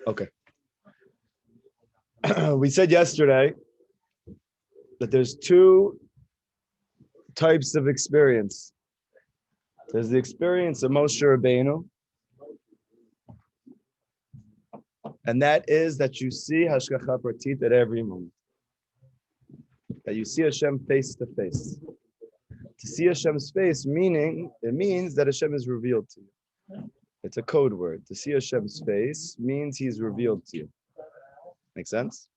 Okay. We said yesterday that there's two types of experience. There's the experience of Moshe Rabbeinu, and that is that you see Hashgacha Pratit at every moment. That you see Hashem face to face. To see Hashem's face, it means that Hashem is revealed to you. It's a code word. To see Hashem's face means He's revealed to you. Make sense?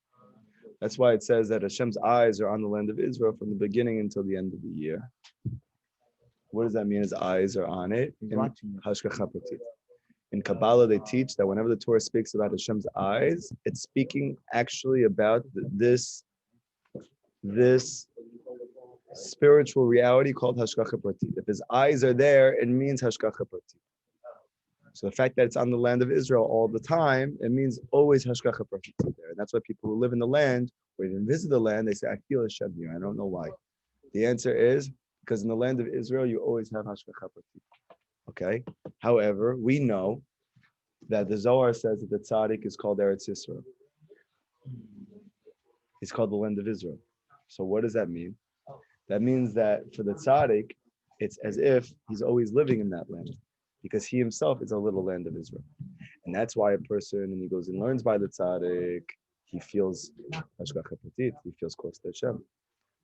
That's why it says that Hashem's eyes are on the land of Israel from the beginning until the end of the year. What does that mean? His eyes are on it. Hashgacha Pratit. In Kabbalah, they teach that whenever the Torah speaks about Hashem's eyes, it's speaking actually about this spiritual reality called Hashgacha Pratit. If his eyes are there, it means Hashgacha Pratit. So the fact that it's on the land of Israel all the time, it means always Hashgacha Pratit there. And that's why people who live in the land, or even visit the land, they say, I feel Hashem here. I don't know why. The answer is, because in the land of Israel, you always have Hashgacha Pratit. Okay? However, we know that the Zohar says that the tzaddik is called Eretz Yisrael. He's called the land of Israel. So what does that mean? That means that for the tzaddik, it's as if he's always living in that land, because he himself is a little land of Israel. And that's why a person, when he goes and learns by the tzaddik, he feels Hashgacha Pratit, he feels close to Hashem.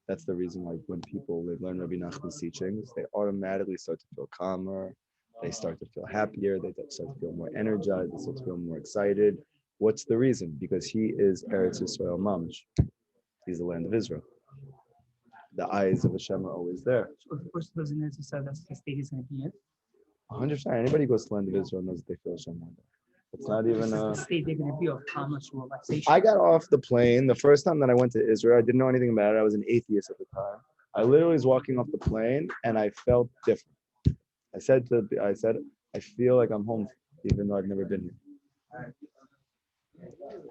That's the reason why when people learn Rabbi Nachman's teachings, they automatically start to feel calmer, they start to feel happier, they start to feel more energized, they start to feel more excited. What's the reason? Because he is Eretz Yisrael Mamish. He's the land of Israel. The eyes of Hashem are always there. So if the person lives in Israel, that's the state he's going to be in? 100%. Anybody who goes to the land of Israel knows that they feel Hashem there. It's not even the state they're going to be of calmness or relaxation. I got off the plane the first time that I went to Israel. I didn't know anything about it. I was an atheist at the time. I literally was walking off the plane and I felt different. I said, I feel like I'm home, even though I've never been here.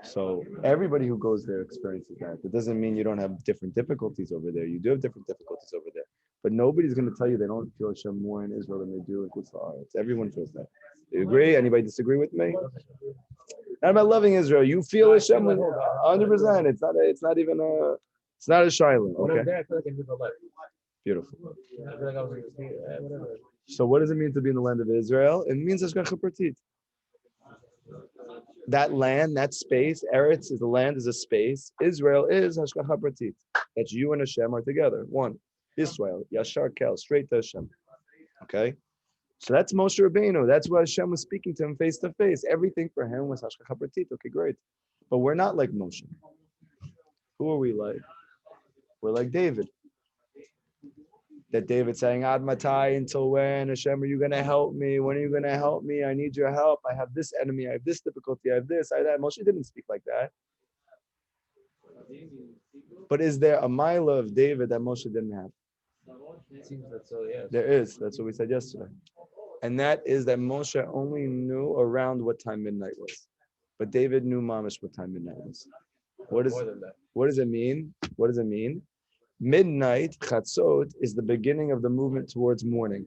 So everybody who goes there experiences that. It doesn't mean you don't have different difficulties over there. You do have different difficulties over there. But nobody's going to tell you they don't feel Hashem more in Israel than they do in Chutz La'aretz. Everyone feels that. Do you agree? Anybody disagree with me? Not about loving Israel. You feel Hashem 100%. It's not even a. It's not a shiloh. Okay. There, I feel like I live a life. Beautiful. I feel like I was whatever. So what does it mean to be in the land of Israel? It means Hashgacha Pratit. That land, that space, Eretz is the land, is a space. Israel is Hashgacha Pratit. That's you and Hashem are together. One. Israel, Yashar Kel, straight to Hashem. Okay? So that's Moshe Rabbeinu. That's why Hashem was speaking to him face to face. Everything for him was Hashgacha Pratit. Okay, great. But we're not like Moshe. Who are we like? We're like David. That David saying, Ad Matai, until when? Hashem, are you going to help me? When are you going to help me? I need your help. I have this enemy. I have this difficulty. I have this. I have that. Moshe didn't speak like that. But is there a mile of David that Moshe didn't have? It seems that so, yes. There is. That's what we said yesterday. And that is that Moshe only knew around what time midnight was. But David knew mamish what time midnight was. What does it mean? What does it mean? Midnight, Chatzot, is the beginning of the movement towards morning.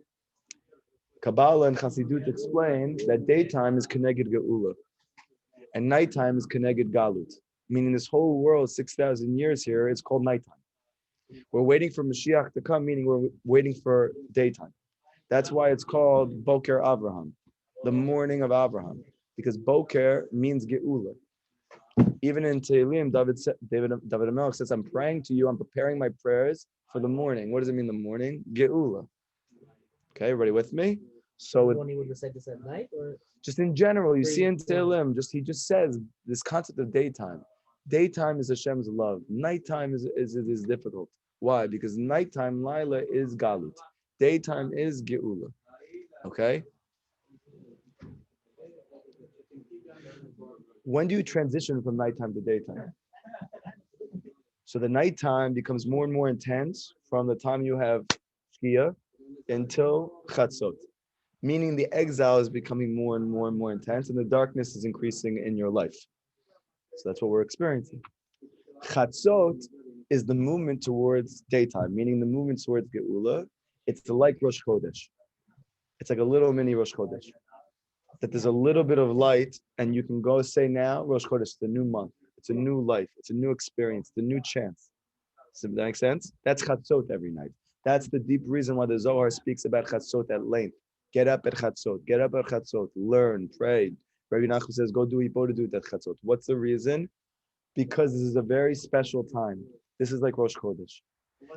Kabbalah and Chassidut explain that daytime is Keneged Geula, and nighttime is Keneged Galut. Meaning this whole world, 6,000 years here, it's called nighttime. We're waiting for Mashiach to come, meaning we're waiting for daytime. That's why it's called Boker Avraham, the morning of Abraham, because Boker means Geula. Even in Tehillim, David HaMelech says, I'm praying to you, I'm preparing my prayers for the morning. What does it mean, the morning? Geula. Okay, everybody with me? So When he would recite this at night, or just in general, you see in Tehillim, he just says this concept of daytime. Daytime is Hashem's love. Nighttime is difficult. Why? Because nighttime, Laila, is Galut. Daytime is Geula. Okay? When do you transition from nighttime to daytime? So the nighttime becomes more and more intense from the time you have Shkia until Chatzot. Meaning the exile is becoming more and more and more intense and the darkness is increasing in your life. So that's what we're experiencing. Chatzot is the movement towards daytime, meaning the movement towards Geula. It's like Rosh Chodesh. It's like a little mini Rosh Chodesh. that there's a little bit of light, and you can go say now, Rosh Chodesh, the new month. It's a new life. It's a new experience, the new chance. Does that make sense? That's Chatzot every night. That's the deep reason why the Zohar speaks about Chatzot at length. Get up at Chatzot. Get up at Chatzot. Learn, pray. Rabbi Nachum says, go do Ibodah do at Chatzot. What's the reason? Because this is a very special time. This is like Rosh Chodesh.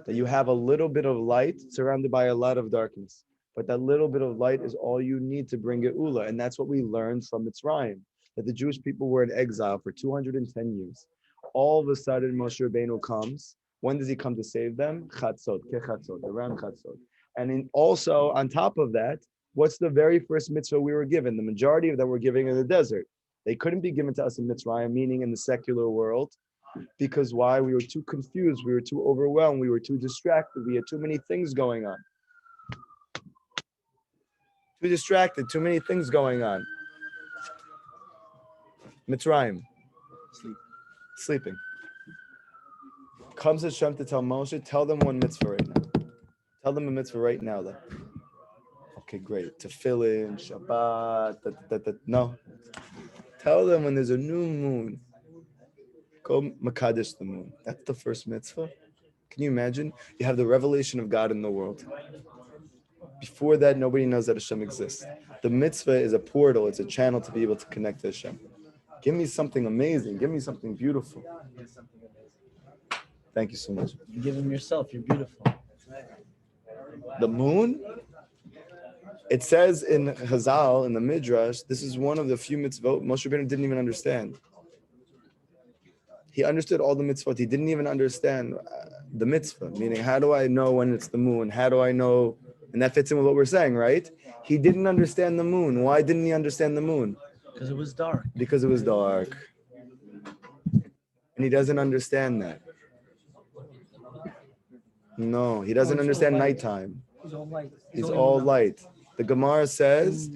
That you have a little bit of light surrounded by a lot of darkness. But that little bit of light is all you need to bring Geula. And that's what we learned from Mitzrayim. That the Jewish people were in exile for 210 years. All of a sudden, Moshe Rabbeinu comes. When does he come to save them? Chatzot, kechatzot, around Chatzot. And also, on top of that, what's the very first mitzvah we were given? The majority of them were given in the desert. They couldn't be given to us in Mitzrayim, meaning in the secular world. Because why? We were too confused. We were too overwhelmed. We were too distracted. We had too many things going on. Too distracted. Too many things going on. Mitzrayim. Sleeping. Comes Hashem to tell Moshe, tell them one mitzvah right now. Tell them a mitzvah right now. Then. Okay, great. Tefillin, Shabbat, no. Tell them when there's a new moon, go Makadesh the moon. That's the first mitzvah. Can you imagine? You have the revelation of God in the world. Before that, nobody knows that Hashem exists. The mitzvah is a portal. It's a channel to be able to connect to Hashem. Give me something amazing. Give me something beautiful. Thank you so much. You give him yourself. You're beautiful. The moon? It says in Chazal, in the Midrash, this is one of the few mitzvot Moshe Rabbeinu didn't even understand. He understood all the mitzvot. He didn't even understand the mitzvah, meaning how do I know when it's the moon? How do I know? And that fits in with what we're saying, right? He didn't understand the moon. Why didn't he understand the moon? Because it was dark. Because it was dark. And he doesn't understand that. No, he doesn't understand nighttime. He's all light. It's all light. The Gemara says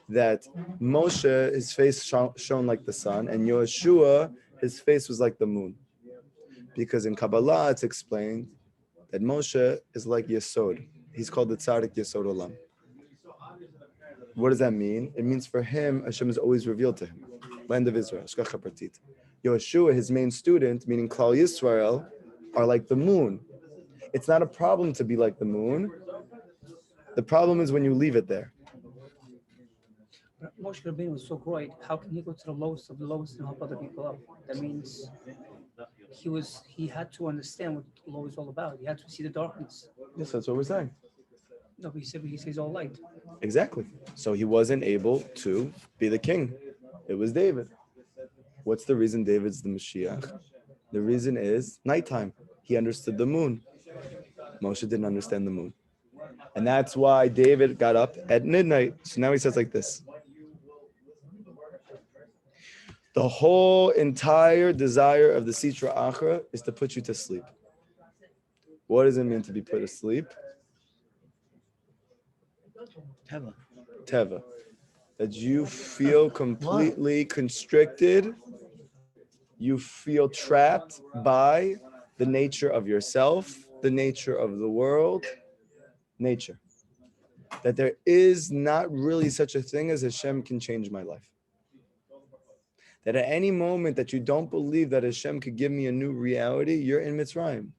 that Moshe, his face shone like the sun, and Yoshua, his face was like the moon. Because in Kabbalah, it's explained that Moshe is like Yesod. He's called the Tzaddik Yesod Olam. What does that mean? It means for him, Hashem is always revealed to him. Land of Israel, Shkacha Pratit. Yoshua, his main student, meaning Klal Yisrael, are like the moon. It's not a problem to be like the moon. The problem is when you leave it there. Moshe Rabbeinu was so great. How can he go to the lowest of the lowest and help other people up? That means he had to understand what the low is all about. He had to see the darkness. Yes, that's what we're saying. No, but he says all light. Exactly. So he wasn't able to be the king. It was David. What's the reason David's the Mashiach? The reason is nighttime. He understood the moon. Moshe didn't understand the moon. And that's why David got up at midnight. So now he says like this. The whole entire desire of the Sitra Achra is to put you to sleep. What does it mean to be put to sleep? Teva. That you feel completely constricted. You feel trapped by the nature of yourself, the nature of the world, nature. That there is not really such a thing as Hashem can change my life. That at any moment that you don't believe that Hashem could give me a new reality, you're in Mitzrayim.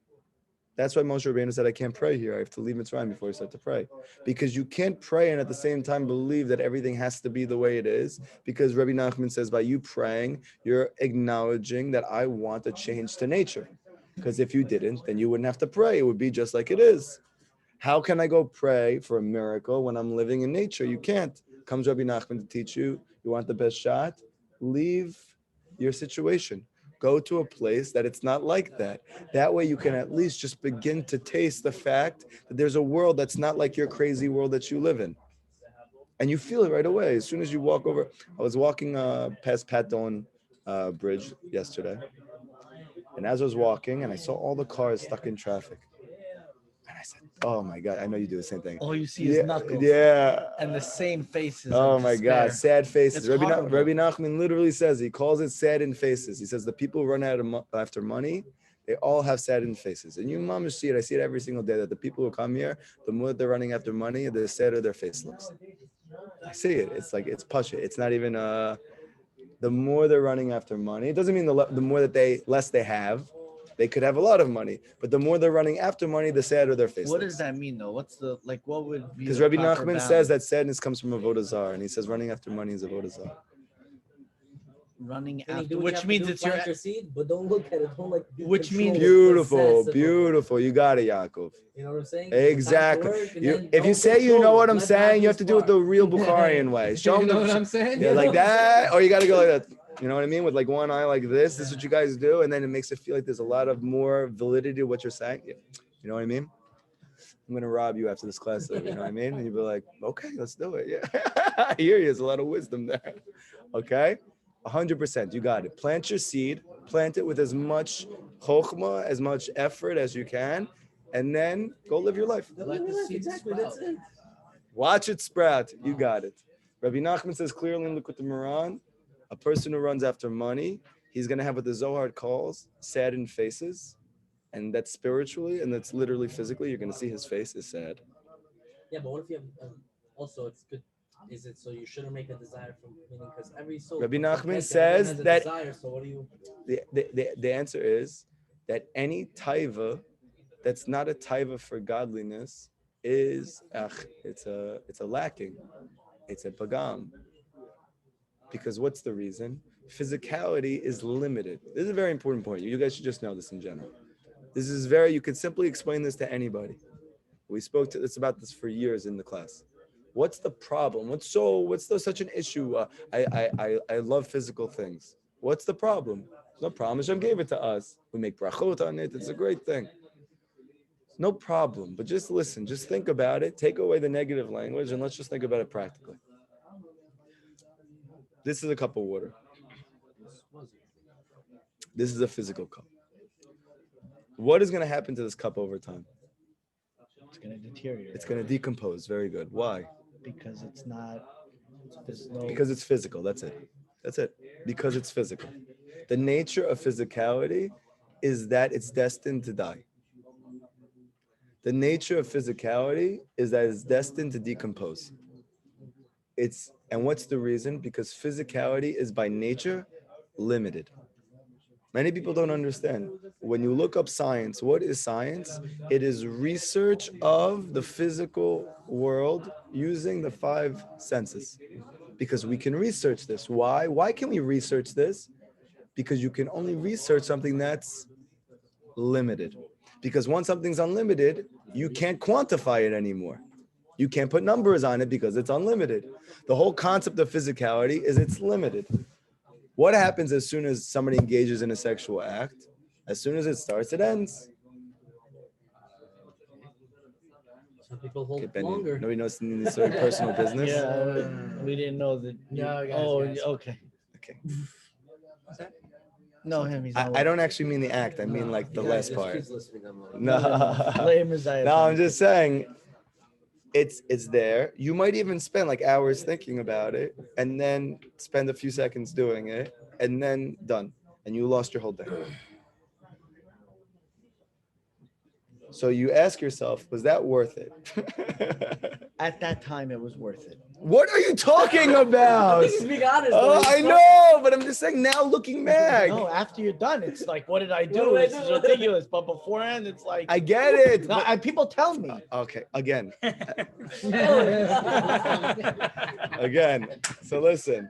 That's why Moshe Rabbeinu said, I can't pray here. I have to leave Mitzrayim before I start to pray. Because you can't pray and at the same time believe that everything has to be the way it is. Because Rabbi Nachman says, by you praying, you're acknowledging that I want a change to nature. Because if you didn't, then you wouldn't have to pray. It would be just like it is. How can I go pray for a miracle when I'm living in nature? You can't. Comes Rabbi Nachman to teach you, you want the best shot? Leave your situation. Go to a place that it's not like that. That way you can at least just begin to taste the fact that there's a world that's not like your crazy world that you live in. And you feel it right away. As soon as you walk over, I was walking past Pat Dolan Bridge yesterday. And as I was walking, and I saw all the cars stuck in traffic. And I said, oh my God, I know you do the same thing. All you see is knuckles. Yeah. And the same faces. Oh my God, sad faces. It's Rabbi Nachman literally says, he calls it saddened faces. He says the people who run out of after money, they all have saddened faces. And you mama see it. I see it every single day that the people who come here, the more they're running after money, the sadder their face looks. I see it. It's like it's pasha. It's not even the more they're running after money. It doesn't mean the more that less they have. They could have a lot of money, but the more they're running after money, the sadder their face. What does that mean though? What's the what would be? Because the Rabbi proper Nachman balance? says that sadness comes from avodah zarah, and he says running after money is avodah zarah. Running Meaning, after, do what you which have to means do, it's your. plant your seed, but don't look at it. Don't like. Which control means- the Beautiful, process of it. beautiful. You got it, Yaakov. You know what I'm saying? Exactly. Time to work, and You, then if you don't say you know control what it. I'm Let saying, you have God to do it the spark. real Bukharian way. Show You know them what the, I'm saying? yeah, like that, or you got to go like that. You know what I mean? With like one eye like this. This is what you guys do, and then it makes it feel like there's a lot of more validity to what you're saying. You know what I mean? I'm gonna rob you after this class, though, you know what I mean? And you'd be like, okay, let's do it. Yeah, I hear you. There's a lot of wisdom there. Okay, 100%. You got it. Plant your seed. Plant it with as much chokhmah, as much effort as you can, and then go live your life. Let the seed Exactly. sprout. That's it. Watch it sprout. You got it. Rabbi Nachman says clearly in Likutey Moran, a person who runs after money, he's going to have what the Zohar calls saddened faces. And that's spiritually, and that's literally physically. You're going to see his face is sad. Yeah, but what if you have also it's good? Is it so you shouldn't make a desire from meaning because every soul. Rabbi comes Nachman from Kesed, everyone says has a that- desire. So what do you? The answer is that any taiva that's not a taiva for godliness is it's a lacking. It's a pagam. Because what's the reason? Physicality is limited. This is a very important point. You guys should just know this in general. This is you could simply explain this to anybody. We spoke to this about this for years in the class. What's the problem? What's such an issue? I love physical things. What's the problem? There's no problem. Hashem gave it to us. We make brachot on it. It's a great thing. No problem. But just listen. Just think about it. Take away the negative language and let's just think about it practically. This is a cup of water. This is a physical cup. What is going to happen to this cup over time? It's gonna deteriorate. It's going to decompose. Very good. Why? Because it's not. There's no. Because it's physical. That's it. That's it. Because it's physical. The nature of physicality is that it's destined to die. The nature of physicality is that it's destined to decompose. And what's the reason? Because physicality is by nature limited. Many people don't understand. When you look up science, what is science? It is research of the physical world using the 5 senses. Because we can research this. Why? Why can we research this? Because you can only research something that's limited. Because once something's unlimited, you can't quantify it anymore. You can't put numbers on it because it's unlimited. The whole concept of physicality is it's limited. What happens as soon as somebody engages in a sexual act? As soon as it starts, it ends. Some people hold Okay, Benny, longer. nobody knows any sort of personal business? Yeah, we didn't know that. No, guys. Okay. Okay. What's that? No, him. He's not. I don't actually mean the act. I mean like the last part. Kids listening online. No. Blame his eye. No, I'm just saying it's there. You might even spend like hours thinking about it and then spend a few seconds doing it and then done. And you lost your whole day. So you ask yourself, was that worth it? At that time, it was worth it. What are you talking about? He's being honest. Oh, though. I know, but I'm just saying now looking back. No, after you're done, it's like, what did I What do? did I This is do? ridiculous. But beforehand, it's like, I get it. no, but- people tell me. Okay, again. Again. So listen.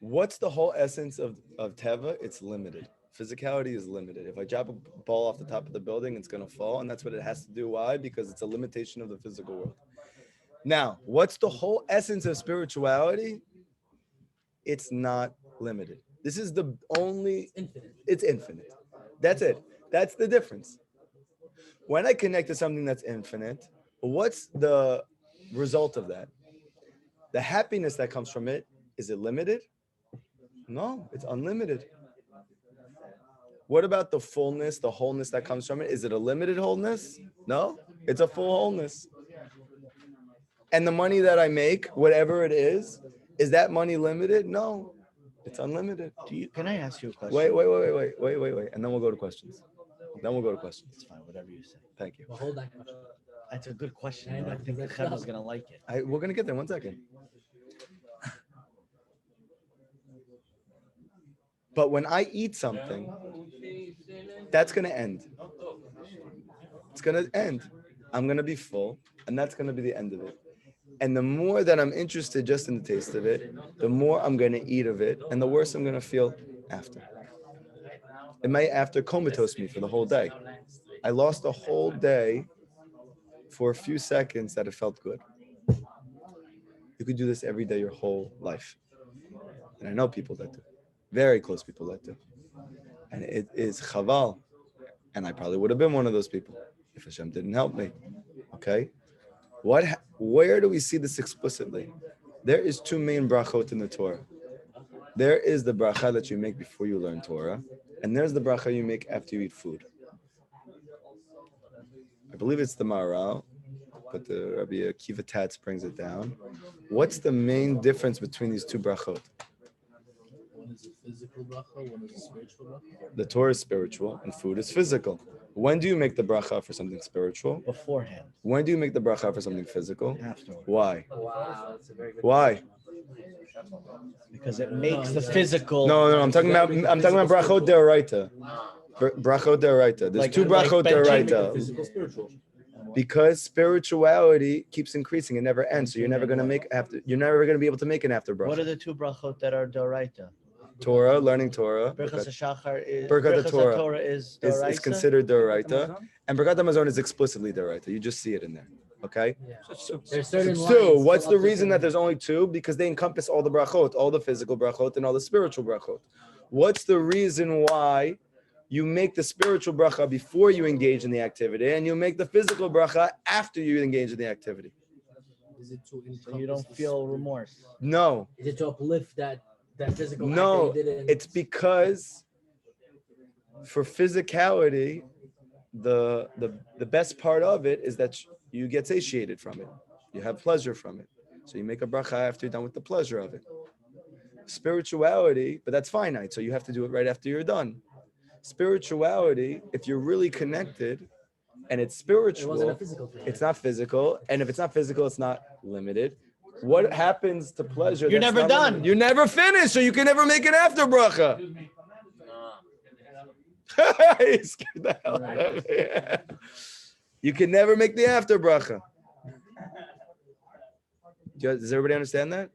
What's the whole essence of Teva? It's limited. Physicality is limited. If I drop a ball off the top of the building, it's going to fall. And that's what it has to do. Why? Because it's a limitation of the physical world. Now, what's the whole essence of spirituality? It's not limited. This is the only, Infinite. it's infinite. That's it. That's the difference. When I connect to something that's infinite, what's the result of that? The happiness that comes from it, is it limited? No, it's unlimited. What about the fullness, the wholeness that comes from it? Is it a limited wholeness? No, it's a full wholeness. And the money that I make, whatever it is that money limited? No, it's unlimited. Can I ask you a question? Wait. And then we'll go to questions. It's fine, whatever you say. Thank you. Well, hold that question. That's a good question. But I think the Chevra's gonna like it. We're gonna get there. 1 second. But when I eat something, that's gonna end. It's gonna end. I'm gonna be full, and that's gonna be the end of it. And the more that I'm interested just in the taste of it, the more I'm gonna eat of it, and the worse I'm gonna feel after. It might after comatose me for the whole day. I lost a whole day for a few seconds that it felt good. You could do this every day your whole life. And I know people that do. Very close people that do. And it is chaval. And I probably would have been one of those people if Hashem didn't help me. Okay? Where do we see this explicitly? There is 2 main brachot in the Torah. There is the bracha that you make before you learn Torah, and there's the bracha you make after you eat food. I believe it's the Maharal, but the Rabbi Akiva Tatz brings it down. What's the main difference between these 2 brachot? One is a physical bracha, one is a spiritual bracha. The Torah is spiritual and food is physical. When do you make the bracha for something spiritual? Beforehand. When do you make the bracha for something physical? Afterwards. Why? Wow, that's a very good Why? question. Because it makes the physical. No, I'm talking about brachot deraita. Brachot deraita. There's Like- 2 like brachot Benjamin, deraita. Physical, spiritual. Because spirituality keeps increasing, it never ends. So you're never gonna be able to make an after What are bracha. the 2 brachot that are doraita? Torah, learning Torah. Birchas HaShachar is Birkat Birchas Torah is is doraita. considered deraita, and Birkat Hamazon is explicitly deraita. You just see it in there. Okay. Yeah. So There's certain It's lines 2. What's up the to reason that certain- there's only 2? Because they encompass all the brachot, all the physical brachot, and all the spiritual brachot. What's the reason why you make the spiritual bracha before you engage in the activity, and you make the physical bracha after you engage in the activity? Is it to So you don't feel remorse. No, Is it to uplift that physical act no. that you did? It's because for physicality, the best part of it is that you get satiated from it. You have pleasure from it. So you make a bracha after you're done with the pleasure of it. Spirituality, but that's finite, so you have to do it right after you're done. Spirituality, if you're really connected and it's It wasn't a spiritual, physical thing. it's not physical. And if it's not physical, it's not limited. What happens to pleasure? You're that's never not done. limited? You're never finished, so you can never make an after bracha. He scared the hell out of me. You can never make the after bracha. Does everybody understand that?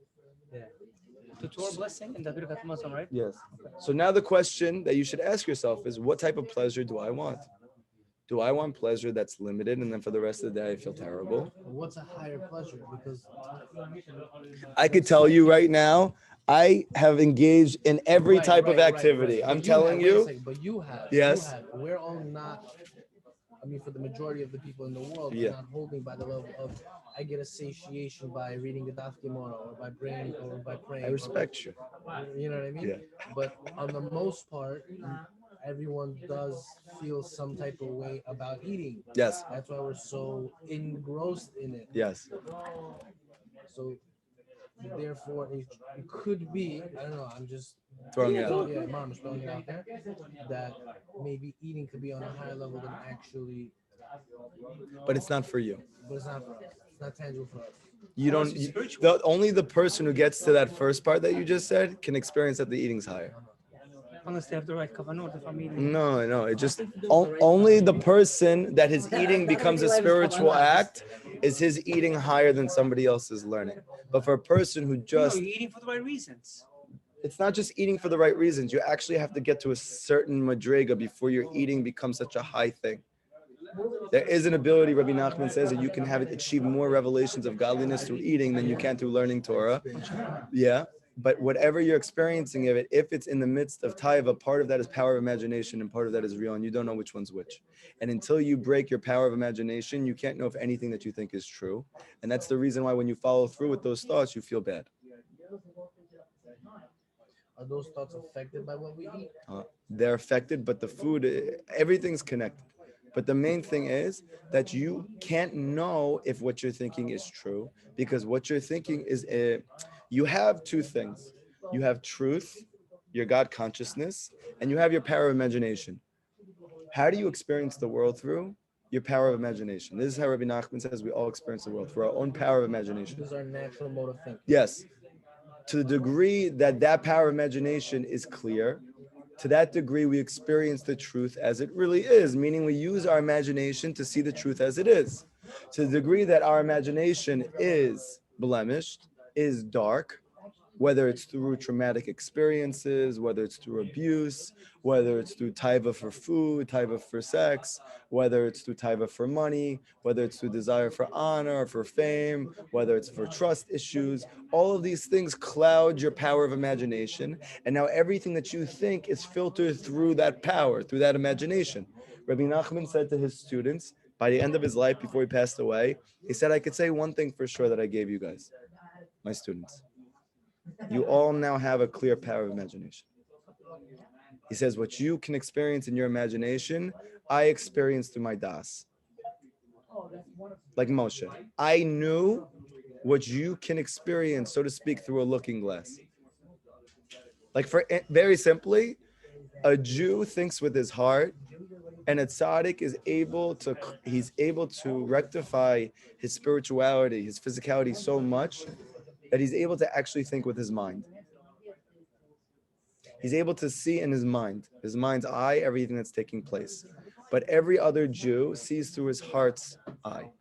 the Torah blessing and the Birkat Hamazon, right? Yes. So now the question that you should ask yourself is, what type of pleasure do I want? Do I want pleasure that's limited, and then for the rest of the day I feel terrible? What's a higher pleasure? Because I could tell you right now, I have engaged in every Right, type of right, activity. right. I'm But telling wait a you. second, but you have. Yes. We're all not. I mean, for the majority of the people in the world, Yeah. we're not holding by the level of I get a satiation by reading the Daf Gemara or by praying or by praying. I respect you. You know what I mean? Yeah. But on the most part, everyone does feel some type of way about eating. Yes. That's why we're so engrossed in it. Yes. So therefore, it could be, I don't know, I'm just Throwing it out. Yeah, mom is throwing it out there that maybe eating could be on a higher level than actually, But it's not for you. but it's not for us. It's not tangible for us. You don't. Only the person who gets to that first part that you just said can experience that the eating's higher. Unless they have the right kavanot, if I'm eating. No. It just only the person that his eating becomes a spiritual act is his eating higher than somebody else's learning. But for a person who No, just, you're eating for the right reasons. it's not just eating for the right reasons. You actually have to get to a certain madrega before your eating becomes such a high thing. There is an ability, Rabbi Nachman says, that you can have it achieve more revelations of godliness through eating than you can through learning Torah. Yeah. But whatever you're experiencing of it, if it's in the midst of taiva, part of that is power of imagination and part of that is real, and you don't know which one's which. And until you break your power of imagination, you can't know if anything that you think is true. And that's the reason why when you follow through with those thoughts, you feel bad. Are those thoughts affected by what we eat? They're affected, but the food, everything's connected. But the main thing is that you can't know if what you're thinking is true, because what you're thinking is, you have two things. You have truth, your God consciousness, and you have your power of imagination. How do you experience the world through? your power of imagination. This is how Rabbi Nachman says we all experience the world through our own power of imagination. This is our natural mode of thinking. Yes. To the degree that that power of imagination is clear, to that degree we experience the truth as it really is, meaning we use our imagination to see the truth as it is. To the degree that our imagination is blemished, is dark, whether it's through traumatic experiences, whether it's through abuse, whether it's through taiva for food, taiva for sex, whether it's through taiva for money, whether it's through desire for honor, for fame, whether it's for trust issues, all of these things cloud your power of imagination. And now everything that you think is filtered through that power, through that imagination. Rabbi Nachman said to his students, by the end of his life, before he passed away, he said, I could say one thing for sure that I gave you guys, my students. You all now have a clear power of imagination. He says, what you can experience in your imagination, I experienced through my das. Like Moshe. I knew what you can experience, so to speak, through a looking glass. Like very simply, a Jew thinks with his heart, and a tzaddik he's able to rectify his spirituality, his physicality so much that he's able to actually think with his mind. He's able to see in his mind's eye, everything that's taking place. But every other Jew sees through his heart's eye.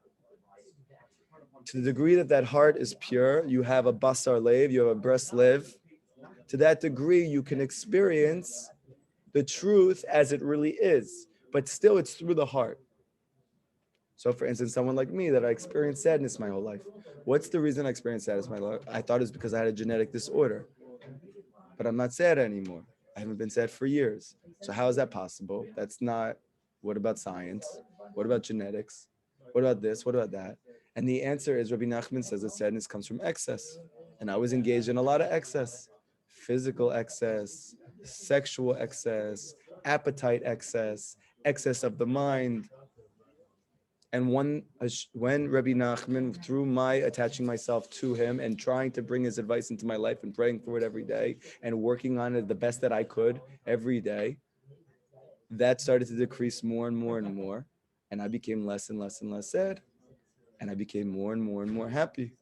To the degree that that heart is pure, you have a basar lev, you have a Breslov. To that degree, you can experience the truth as it really is. But still, it's through the heart. So for instance, someone like me that I experienced sadness my whole life. What's the reason I experienced sadness my life? I thought it was because I had a genetic disorder. But I'm not sad anymore. I haven't been sad for years. So how is that possible? That's not, what about science? What about genetics? What about this? What about that? And the answer is Rabbi Nachman says that sadness comes from excess. And I was engaged in a lot of excess. Physical excess, sexual excess, appetite excess, excess of the mind. And when Rabbi Nachman, through my attaching myself to him and trying to bring his advice into my life and praying for it every day and working on it the best that I could every day, that started to decrease more and more and more. And I became less and less and less sad. And I became more and more and more happy.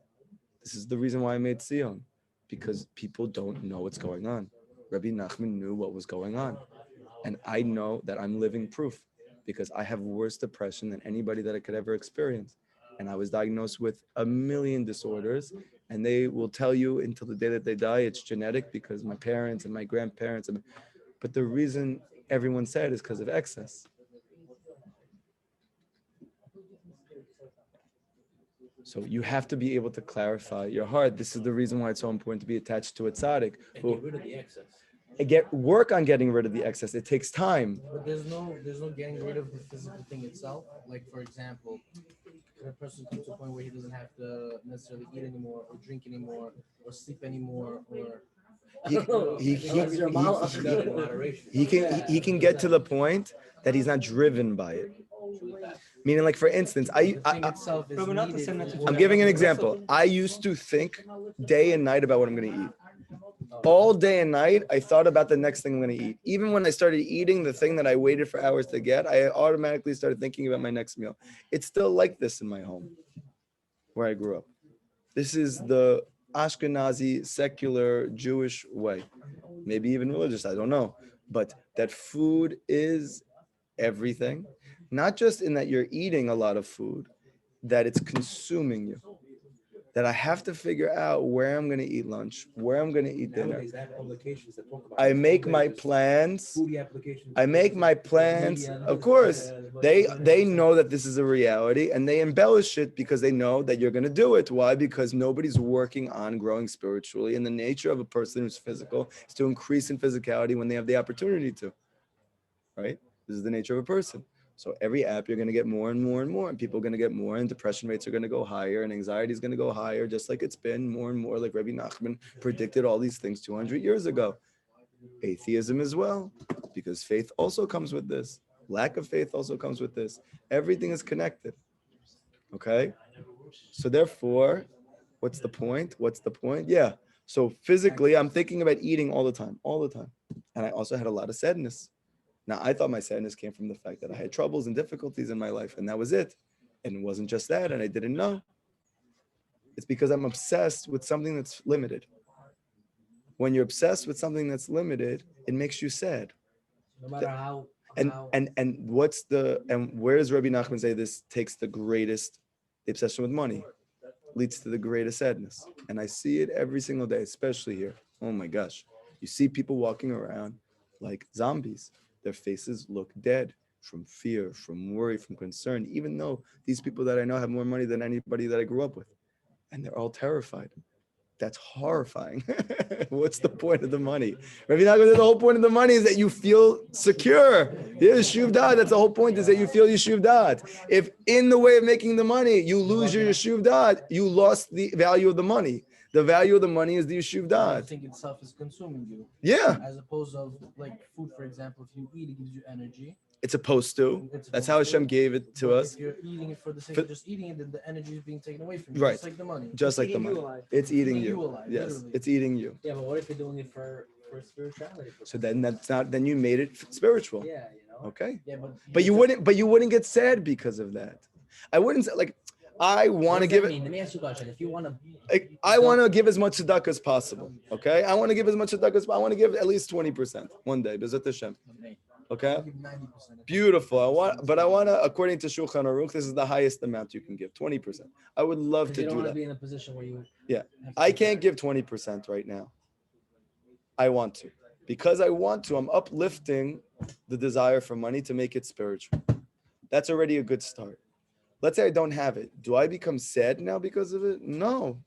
This is the reason why I made Sion, because people don't know what's going on. Rabbi Nachman knew what was going on. And I know that I'm living proof, because I have worse depression than anybody that I could ever experience. And I was diagnosed with a million disorders, and they will tell you until the day that they die, it's genetic because my parents and my grandparents. But the reason everyone said is because of excess. So you have to be able to clarify your heart. This is the reason why it's so important to be attached to a tzaddik. And get rid of the excess. Work on getting rid of the excess. It takes time. But there's no getting rid of the physical thing itself. Like for example, could a person come to a point where he doesn't have to necessarily eat anymore or drink anymore or sleep anymore or he can get to the point that he's not driven by it. Meaning, like for instance, I'm giving an example. I used to think day and night about what I'm going to eat. All day and night, I thought about the next thing I'm going to eat. Even when I started eating the thing that I waited for hours to get, I automatically started thinking about my next meal. It's still like this in my home, where I grew up. This is the Ashkenazi, secular, Jewish way. Maybe even religious, I don't know. But that food is everything. Not just in that you're eating a lot of food, that it's consuming you. That I have to figure out where I'm going to eat lunch, where I'm going to eat dinner. I make my plans. I make my plans. Of course, they know that this is a reality, and they embellish it because they know that you're going to do it. Why? Because nobody's working on growing spiritually, and the nature of a person who's physical is to increase in physicality when they have the opportunity to. Right? This is the nature of a person. So every app, you're going to get more and more and more, and people are going to get more, and depression rates are going to go higher, and anxiety is going to go higher, just like it's been more and more, like Rabbi Nachman predicted all these things 200 years ago. Atheism as well, because faith also comes with this. Lack of faith also comes with this. Everything is connected. Okay? So therefore, what's the point? Yeah. So physically, I'm thinking about eating all the time. And I also had a lot of sadness. Now, I thought my sadness came from the fact that I had troubles and difficulties in my life, and that was it. And it wasn't just that, and I didn't know. It's because I'm obsessed with something that's limited. When you're obsessed with something that's limited, it makes you sad. No matter how. And where does Rabbi Nachman say this takes the obsession with money leads to the greatest sadness? And I see it every single day, especially here. Oh my gosh. You see people walking around like zombies. Their faces look dead from fear, from worry, from concern, even though these people that I know have more money than anybody that I grew up with. And they're all terrified. That's horrifying. What's the point of the money? Rabbi Nachman said the whole point of the money is that you feel secure. Here's Yishuv Da'at. That's the whole point, is that you feel Yishuv Da'at. If in the way of making the money, you lose your Yishuv Da'at, you lost the value of the money. The value of the money is the Yishuv I Da'at. think itself is consuming you. Yeah. As opposed to like food, for example, if you eat, it gives you energy. It's supposed to. That's how Hashem gave it to But us. if you're eating it for the sake of just eating it, then the energy is being taken away from you. Right. Just like the money. Just like the Eating you money. alive. It's eating Eating you. you alive, Yes, literally. it's eating you. Yeah, but what if you're doing it for spirituality? So then that's not. Then you made it spiritual. Yeah, Okay. Yeah, But you wouldn't get sad because of that. I wouldn't say like I want to give it. Let me ask you a question. If you want to, I want to give as much tzedakah as possible. Okay. I want to give as much tzedakah as I want to give at least 20% one day. B'ezrat Hashem. Okay. 90%. Beautiful. I want to, according to Shulchan Aruch, this is the highest amount you can give, 20%. I would love to you don't do want to that. be in a position where you. Yeah. I can't give 20% right now. I want to. Because I want to, I'm uplifting the desire for money to make it spiritual. That's already a good start. Let's say I don't have it. Do I become sad now because of it? No.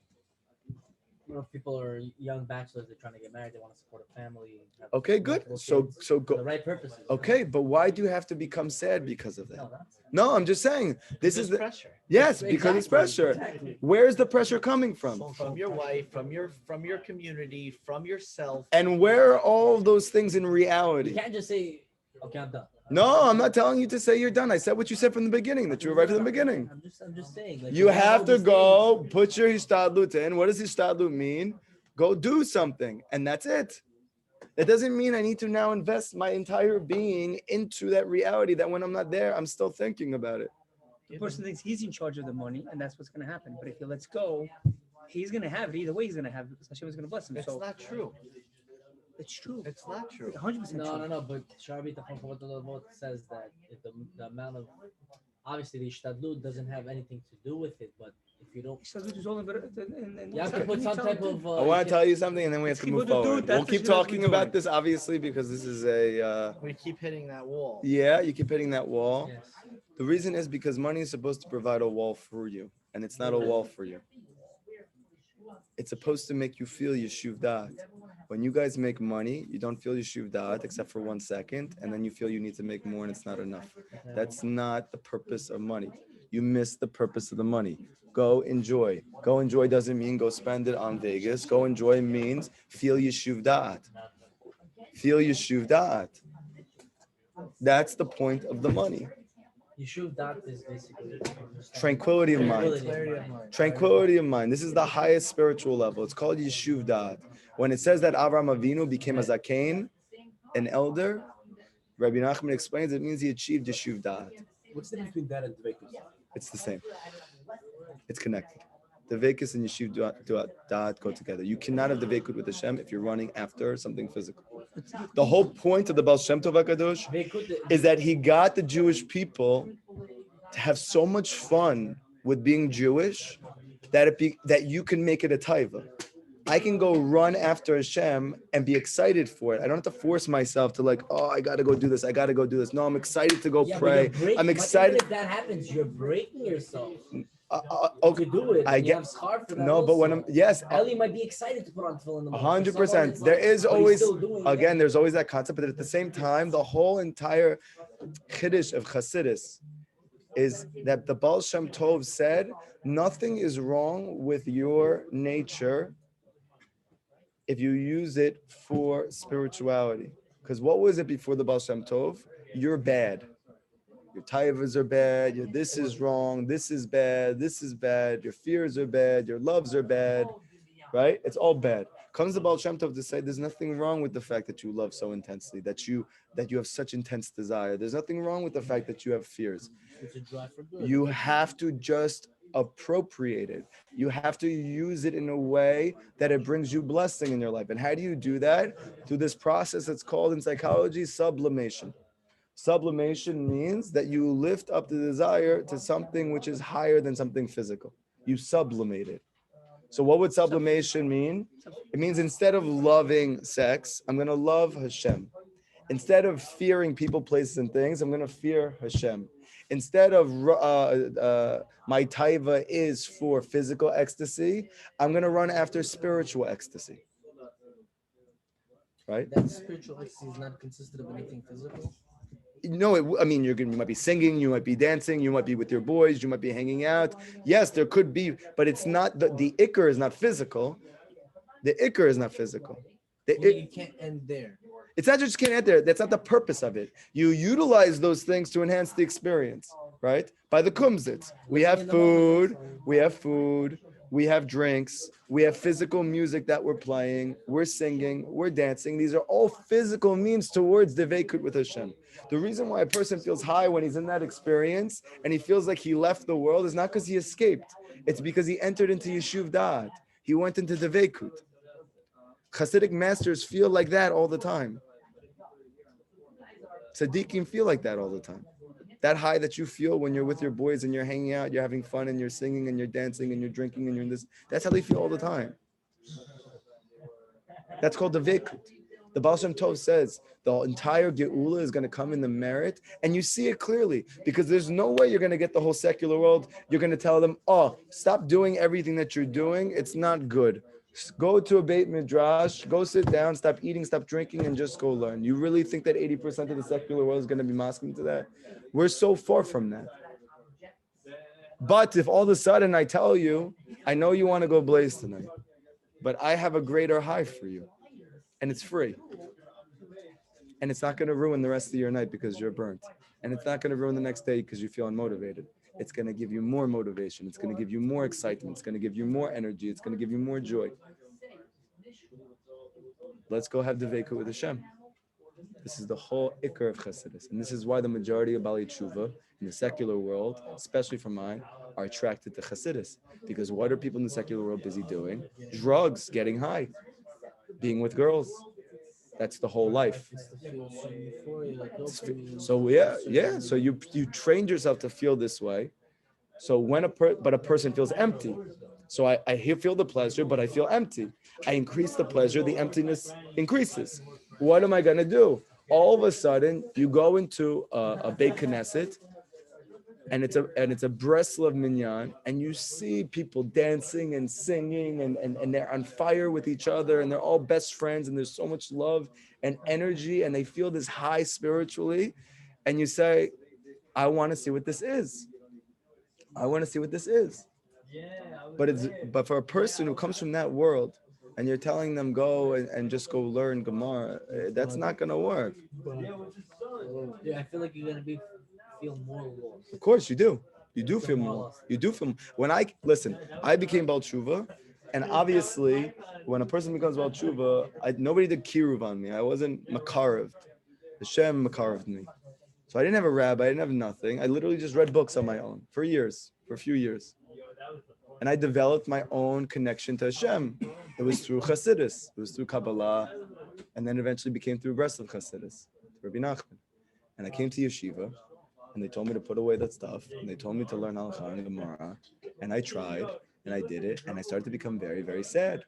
What if people are young bachelors, they're trying to get married, they want to support a family. Have Okay, good. multiple kids So for the go. right purposes. Okay, but why do you have to become sad because of No, that? that's No, I'm just saying this is the pressure. yes, because it's pressure. Exactly. Where's the pressure coming from? From your wife, from your community, from yourself. And where are all of those things in You reality? can't just say, okay, I'm done. No, I'm not telling you to say you're done. I said what you said from the beginning, that you were right from the beginning. I'm just saying. Like, You have all to these go things. put your hishtadlut in. What does hishtadlut mean? Go do something, and that's it. It doesn't mean I need to now invest my entire being into that reality that when I'm not there, I'm still thinking about it. The person thinks he's in charge of the money, and that's what's going to happen. But if he lets go, he's going to have it. Either way, he's going to have it. Hashem is going to bless him. It's So not true. it's true. It's not true. 100% true. No. But Sharbi Tachon Kavod says that if the amount of obviously the ishtadlut doesn't have anything to do with it, but if you don't, So it's all in you have to put some type of. I want to tell you something, and then we have to Keep move with the dude, forward. that's We'll what keep you guys talking be about doing. this, obviously, because this is a We keep hitting that wall. yeah. You keep hitting that wall. Yes. The reason is because money is supposed to provide a wall for you, and it's not a wall for you. It's supposed to make you feel Yishuv Da'at. When you guys make money, you don't feel Yishuv Da'at except for 1 second, and then you feel you need to make more and it's not enough. That's not the purpose of money. You miss the purpose of the money. Go enjoy. Go enjoy doesn't mean go spend it on Vegas. Go enjoy means feel Yishuv Da'at. Feel Yishuv Da'at. That's the point of the money. Yishuv Dat is basically Tranquility of mind. Clarity of mind. Tranquility of mind. This is the highest spiritual level. It's called Yishuv Da'at. When it says that Avraham Avinu became a Zakein, an elder, Rabbi Nachman explains it means he achieved Yishuv Da'at. What's the difference between that and Dvekus? It's the same. It's connected. The Vekus and Yishuv Da'at go together. You cannot have the Vekut with Hashem if you're running after something physical. The whole point of the Baal Shem Tov HaKadosh is that he got the Jewish people to have so much fun with being Jewish that you can make it a taiva. I can go run after Hashem and be excited for it. I don't have to force myself to like, oh, I got to go do this. I got to go do this. No, I'm excited to go pray. I'm excited. If that happens, you're breaking yourself. Okay, You do it. I You get have schar for that no, but when also. I'm yes, Ellie might be excited to put on tefillin in the morning. For 100%. someone, it's There like, is but he's always still doing it. again, there's always that concept, but at the same time, the whole entire chiddush of Chassidus is that the Baal Shem Tov said nothing is wrong with your nature if you use it for spirituality. Because what was it before the Baal Shem Tov? You're bad. Your taivas are bad. Your this is wrong. This is bad. This is bad. Your fears are bad. Your loves are bad. Right? It's all bad. Comes the Baal Shem Tov to say there's nothing wrong with the fact that you love so intensely, that you have such intense desire. There's nothing wrong with the fact that you have fears. It's a drive for good. You have to just appropriate it. You have to use it in a way that it brings you blessing in your life. And how do you do that? Through this process that's called in psychology sublimation. Sublimation means that you lift up the desire to something which is higher than something physical. You sublimate it. So what would sublimation mean? It means instead of loving sex, I'm going to love Hashem. Instead of fearing people, places, and things, I'm going to fear Hashem. Instead of my taiva is for physical ecstasy, I'm going to run after spiritual ecstasy. Right? That spiritual ecstasy is not consistent of anything physical. No, you might be singing, you might be dancing, you might be with your boys, you might be hanging out. Yes, there could be, but it's not, the ikr is not physical. The ikr is not physical. You can't end there. It's not just can't end there. That's not the purpose of it. You utilize those things to enhance the experience, right? By the kumzits. We have food, we have drinks, we have physical music that we're playing, we're singing, we're dancing. These are all physical means towards the veikut with Hashem. The reason why a person feels high when he's in that experience and he feels like he left the world is not because he escaped. It's because he entered into Yeshuv Da'at. He went into the veikut. Hasidic masters feel like that all the time. Tzaddikim feel like that all the time. That high that you feel when you're with your boys and you're hanging out, you're having fun and you're singing and you're dancing and you're drinking and you're in this, that's how they feel all the time. That's called the veikut. The Baal Shem Tov says the entire Geula is going to come in the merit, and you see it clearly because there's no way you're going to get the whole secular world. You're going to tell them, oh, stop doing everything that you're doing. It's not good. Go to a Beit Midrash, go sit down, stop eating, stop drinking, and just go learn. You really think that 80% of the secular world is going to be masking to that? We're so far from that. But if all of a sudden I tell you, I know you want to go blaze tonight, but I have a greater high for you, and it's free. And it's not going to ruin the rest of your night because you're burnt. And it's not going to ruin the next day because you feel unmotivated. It's going to give you more motivation. It's going to give you more excitement. It's going to give you more energy. It's going to give you more joy. Let's go have the veikut with Hashem. This is the whole ikr of Chassidus. And this is why the majority of Bali Tshuva in the secular world, especially for mine, are attracted to Chassidus. Because what are people in the secular world busy doing? Drugs, getting high, being with girls. That's the whole life. So yeah. So you trained yourself to feel this way. So when a person feels empty. So I feel the pleasure, but I feel empty. I increase the pleasure, the emptiness increases. What am I gonna do? All of a sudden, you go into a Beit Knesset, and it's a Breslov minyan, and you see people dancing and singing, and they're on fire with each other, and they're all best friends, and there's so much love and energy, and they feel this high spiritually, and you say, I want to see what this is. I want to see what this is. But for a person who comes from that world, and you're telling them go and just go learn Gemara, that's not going to work. Yeah, I feel like you're gonna feel more lost. Of course you do. You do feel more. You do feel. When I became Baal Tshuva, and obviously, when a person becomes Baal Tshuva, nobody did kiruv on me. I wasn't makareved. Hashem makareved me. So I didn't have a rabbi. I didn't have nothing. I literally just read books on my own for a few years. And I developed my own connection to Hashem. It was through Chassidus. It was through Kabbalah. And then eventually became through Breslov Chassidus, Rabbi Nachman. And I came to yeshiva, and they told me to put away that stuff. And they told me to learn Halachot and Gemara. And I tried, and I did it. And I started to become very, very sad.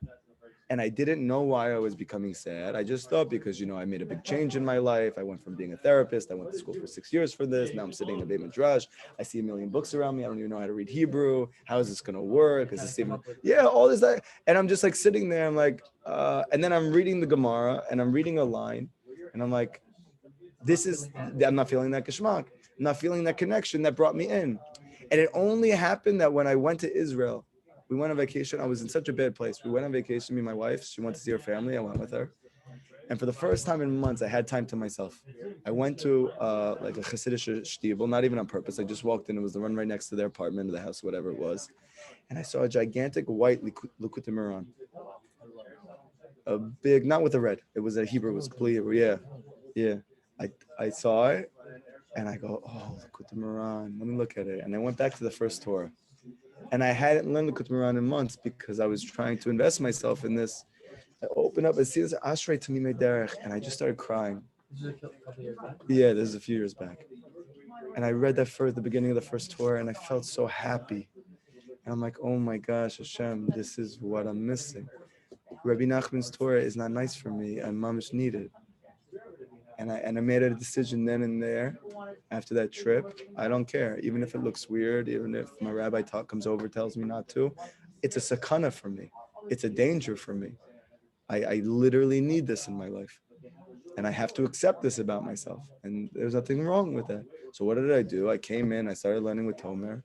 And I didn't know why I was becoming sad. I just thought because, I made a big change in my life. I went from being a therapist. I went to school for 6 years for this. Now I'm sitting in a Beit Midrash. I see a million books around me. I don't even know how to read Hebrew. How is this going to work? Is this even... Yeah, all this. And I'm just like sitting there. I'm like, and then I'm reading the Gemara and I'm reading a line. And I'm like, I'm not feeling that geschmack. I'm not feeling that connection that brought me in. And it only happened that when I went to Israel, we went on vacation. I was in such a bad place. We went on vacation, me and my wife. She went to see her family. I went with her. And for the first time in months, I had time to myself. I went to like a Chassidish shtibel, not even on purpose. I just walked in. It was the one right next to their apartment or the house, whatever it was. And I saw a gigantic white Likutey Moran. a big, not with the red. It was a Hebrew. It was clear. Yeah, yeah. I saw it, and I go, oh, Likutey Moran. Let me look at it. And I went back to the first Torah, and I hadn't learned Likutey Moran in months because I was trying to invest myself in this. I opened up, I see this Ashrei Tamimei Derech, and I just started crying. This is a couple years back. Yeah, this is a few years back. And I read that for the beginning of the first Torah, and I felt so happy. And I'm like, oh my gosh, Hashem, this is what I'm missing. Rabbi Nachman's Torah is not nice for me. I mamish need it. And I made a decision then and there after that trip. I don't care, even if it looks weird, even if my rabbi comes over, tells me not to. It's a sakana for me. It's a danger for me. I literally need this in my life. And I have to accept this about myself. And there's nothing wrong with that. So what did I do? I came in, I started learning with Tomer.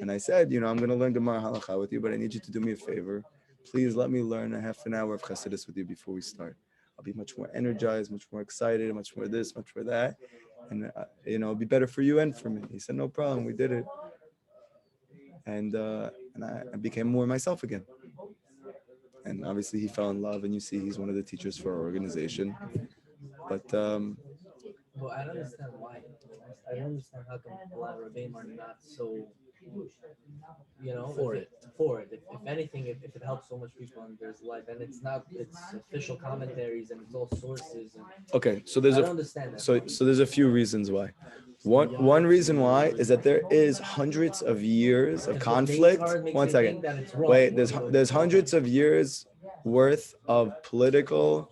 And I said, I'm going to learn Gemara Halachot with you, but I need you to do me a favor. Please let me learn a half an hour of Chassidus with you before we start. I'll be much more energized, much more excited, much more this, much more that. And, it'll be better for you and for me. He said, no problem. We did it. And I became more myself again. And obviously he fell in love, and you see he's one of the teachers for our organization. But Well, I don't understand why. I don't understand how come a lot of Rabbeim are not so, For it. If anything, if it helps so much people in their life, and it's official commentaries and it's all sources. And okay, so I don't understand that. so there's a few reasons why. One reason why is that there is hundreds of years of conflict. 1 second. Wait, there's hundreds of years worth of political,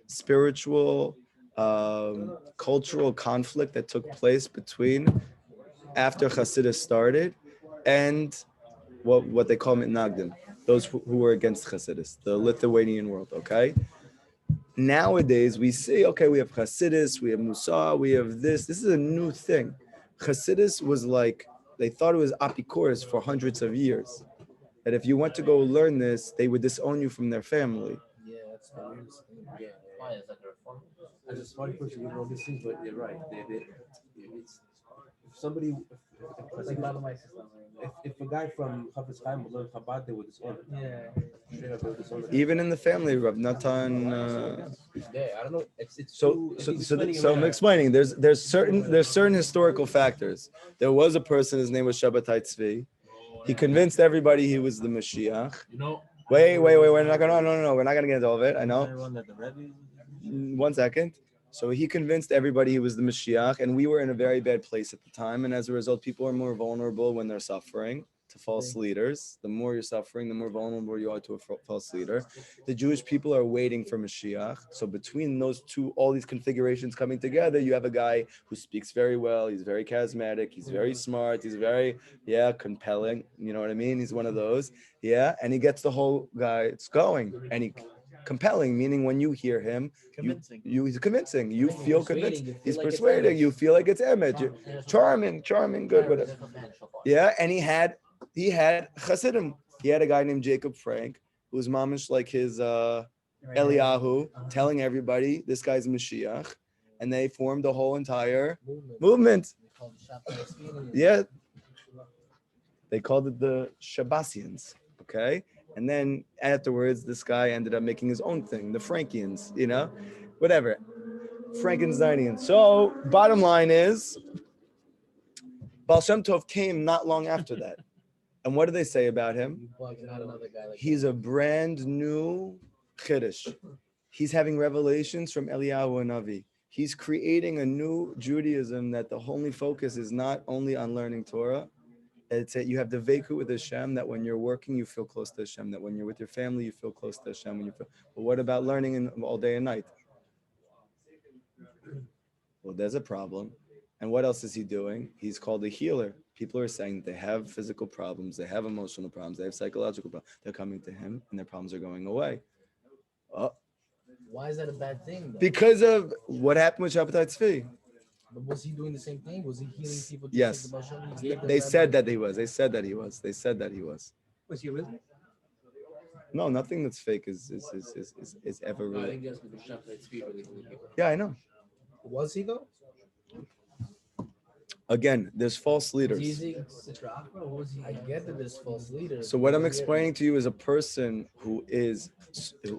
spiritual, cultural conflict that took place between after Chassidus started and what they call mitnagdim, those who were against Chassidus, the Lithuanian world. Okay. Nowadays we see, okay, we have Chassidus, we have Musa, we have this. This is a new thing. Chassidus was like, they thought it was apikoros for hundreds of years. That if you went to go learn this, they would disown you from their family. Yeah, that's the weirdest thing. Yeah. Why is that a reform? As a smart person, you know these things, but you're right. It's if somebody, Like a lot of my systems. if a guy from Chafetz Chaim would learn Chabad, they would disown him. Yeah. Straight up, they would disown him. Even in the family, Rav Natan. Yeah, I don't know. It's So too- I'm explaining. There's certain historical factors. There was a person. His name was Shabbatai Tzvi. He convinced everybody he was the Mashiach. Wait. We're not gonna. No. We're not gonna get into all of it. I know. 1 second. So he convinced everybody he was the Mashiach, and we were in a very bad place at the time. And as a result, people are more vulnerable when they're suffering to false leaders. The more you're suffering, the more vulnerable you are to a false leader. The Jewish people are waiting for Mashiach. So between those two, all these configurations coming together, you have a guy who speaks very well. He's very charismatic. He's very smart. He's very, compelling. You know what I mean? He's one of those. Yeah. And he gets the whole guy, it's going. And he compelling, meaning when you hear him, he's convincing. You feel convinced. He's persuading. You feel like it's Emet. You're charming, good, whatever. Yeah, and he had Chassidim. He had a guy named Jacob Frank, who was mamish like his Eliyahu, telling everybody this guy's Mashiach, and they formed the whole entire movement. Yeah, they called it the Shabbasians. Okay. And then afterwards, this guy ended up making his own thing, the Frankians, whatever. Frankensteinians. So bottom line is, Baal Shem Tov came not long after that. And what do they say about him? He's a brand new Chiddush. He's having revelations from Eliyahu and Navi. He's creating a new Judaism that the only focus is not only on learning Torah. It's that you have the veku with Hashem, that when you're working, you feel close to Hashem, that when you're with your family, you feel close to Hashem. But what about learning all day and night? Well, there's a problem. And what else is he doing? He's called a healer. People are saying they have physical problems, they have emotional problems, they have psychological problems. They're coming to him and their problems are going away. Oh. Why is that a bad thing, though? Because of what happened with Shabbatai Tzvi. But was he doing the same thing? Was he healing people? Yes. They said that he was. They said that he was. Was he really? No, nothing that's fake is ever No, I real. think that's because Shabbatai Tzvi really holy people. Yeah, I know. Was he though? Again, there's false Was he leaders. using Sitra Achra, or was he? I get that there's false leaders. So what I'm because explaining to you is a person you